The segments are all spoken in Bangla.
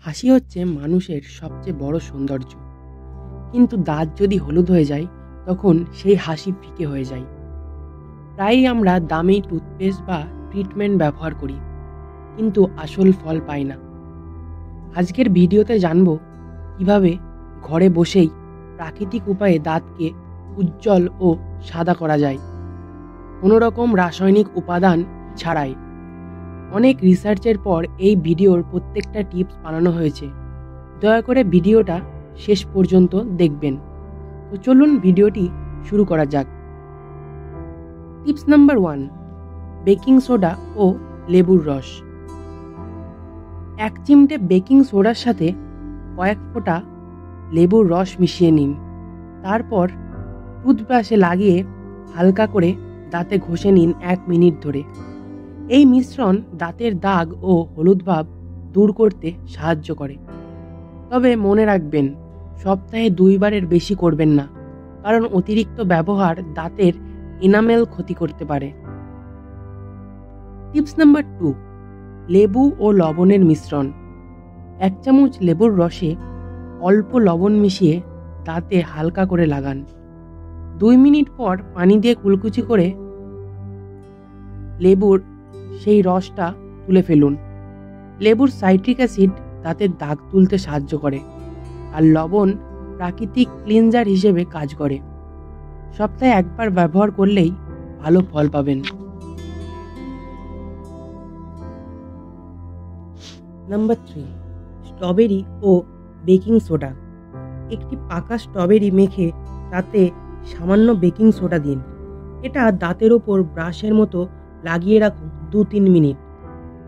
হাসি হচ্ছে মানুষের সবচেয়ে বড় সৌন্দর্য, কিন্তু দাঁত যদি হলুদ হয়ে যায় তখন সেই হাসি ফিকে হয়ে যায়। প্রায়ই আমরা দামি টুথপেস্ট বা ট্রিটমেন্ট ব্যবহার করি, কিন্তু আসল ফল পাই না। আজকের ভিডিওতে জানব কিভাবে ঘরে বসেই প্রাকৃতিক উপায়ে দাঁতকে উজ্জ্বল ও সাদা করা যায়, কোনো রকম রাসায়নিক উপাদান ছাড়াই। অনেক রিসার্চের পর এই ভিডিওর প্রত্যেকটা টিপস বানানো হয়েছে। দয়া করে ভিডিওটা শেষ পর্যন্ত দেখবেন। তো চলুন ভিডিওটি শুরু করা যাক। টিপস নাম্বার 1, বেকিং সোডা ও লেবুর রস। 1 চিমটে বেকিং সোডার সাথে কয়েক ফোঁটা লেবুর রস মিশিয়ে নিন। তারপর টুথব্রাশে লাগিয়ে হালকা করে দাঁতে ঘষে নিন 1 মিনিট ধরে। এই মিশ্রণ দাঁতের দাগ ও হলুদ ভাব দূর করতে সাহায্য করে। তবে মনে রাখবেন, সপ্তাহে 2 বারের বেশি করবেন না, কারণ অতিরিক্ত ব্যবহার দাঁতের এনামেল ক্ষতি করতে পারে। টিপস নাম্বার 2, লেবু ও লবণের মিশ্রণ। 1 চামচ লেবুর রসে অল্প লবণ মিশিয়ে দাঁতে হালকা করে লাগান। 2 মিনিট পর পানি দিয়ে কুলকুচি করে লেবুর সেই রসটা তুলে ফেলুন। লেবুর সাইট্রিক অ্যাসিড দাঁতের দাগ তুলতে সাহায্য করে, আর লবণ প্রাকৃতিক ক্লিনজার হিসেবে কাজ করে। সপ্তাহে 1 বার ব্যবহার করলেই ভালো ফল পাবেন। নাম্বার 3, স্ট্রবেরি ও বেকিং সোডা। একটি পাকা স্ট্রবেরি মেখে তাতে সামান্য বেকিং সোডা দিন। এটা দাঁতের ওপর ব্রাশের মতো লাগিয়ে রাখুন 2-3 মিনিট।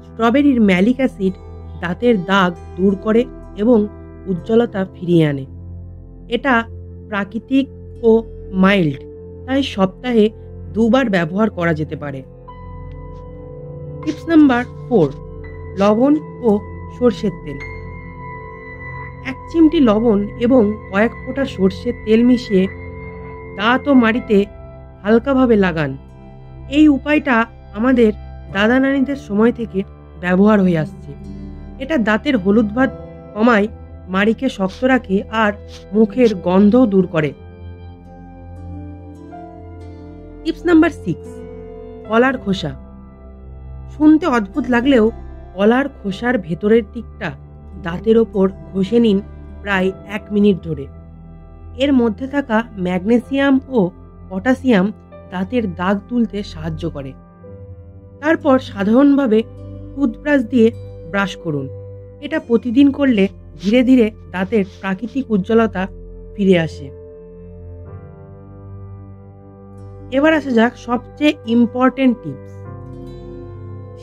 স্ট্রবেরির ম্যালিক অ্যাসিড দাঁতের দাগ দূর করে এবং উজ্জ্বলতা ফিরিয়ে আনে। এটা প্রাকৃতিক ও মাইল্ড, তাই সপ্তাহে 2 বার ব্যবহার করা যেতে পারে। টিপস নাম্বার 4, লবণ ও সরষের তেল। 1 চিমটি লবণ এবং কয়েক ফোঁটা সরষের তেল মিশিয়ে দাঁত ও মাড়িতে হালকাভাবে লাগান। এই উপায়টা আমাদের দাদা নানিদের সময় থেকে ব্যবহার হয়ে আসছে। এটা দাঁতের হলুদ ভাব কমায়, মাড়িকে শক্ত রাখে আর মুখের গন্ধও দূর করে। টিপস নাম্বার 6, কলার খোসা। শুনতে অদ্ভুত লাগলেও কলার খোসার ভেতরের দিকটা দাঁতের ওপর ঘষে নিন প্রায় 1 মিনিট ধরে। এর মধ্যে থাকা ম্যাগনেসিয়াম ও পটাশিয়াম দাঁতের দাগ তুলতে সাহায্য করে। তারপর সাধারণভাবে টুথব্রাশ দিয়ে ব্রাশ করুন। এটা প্রতিদিন করলে ধীরে ধীরে দাঁতের প্রাকৃতিক উজ্জ্বলতা ফিরে আসে। এবার আসা যাক সবচেয়ে ইম্পর্টেন্ট টিপস।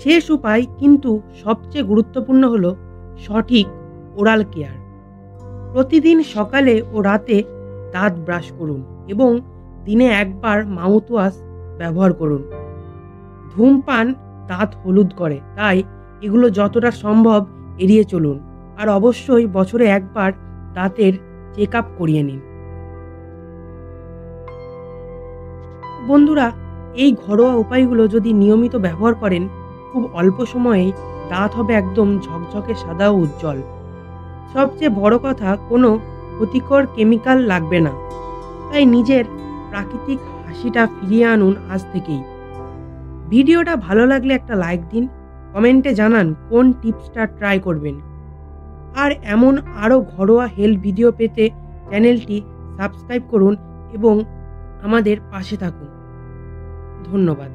শেষ উপায় কিন্তু সবচেয়ে গুরুত্বপূর্ণ হলো সঠিক ওরাল কেয়ার। প্রতিদিন সকালে ও রাতে দাঁত ব্রাশ করুন এবং দিনে 1 বার মাউথওয়াশ ব্যবহার করুন। ধূমপান দাঁত হলুদ করে, তাই এগুলো যতটা সম্ভব এড়িয়ে চলুন। আর অবশ্যই বছরে 1 বার দাঁতের চেক আপ করিয়ে নিন। বন্ধুরা, এই ঘরোয়া উপায়গুলো যদি নিয়মিত ব্যবহার করেন, খুব অল্প সময়েই দাঁত হবে একদম ঝকঝকে সাদা ও উজ্জ্বল। সবচেয়ে বড় কথা, কোনো ক্ষতিকর কেমিক্যাল লাগবে না। তাই নিজের প্রাকৃতিক হাসিটা ফিরিয়ে আনুন আজ থেকেই। ভিডিওটা ভালো লাগলে একটা লাইক দিন, কমেন্টে জানান কোন টিপসটা ট্রাই করবেন। আর এমন আরও ঘরোয়া হেলথ ভিডিও পেতে চ্যানেলটি সাবস্ক্রাইব করুন এবং আমাদের পাশে থাকুন। ধন্যবাদ।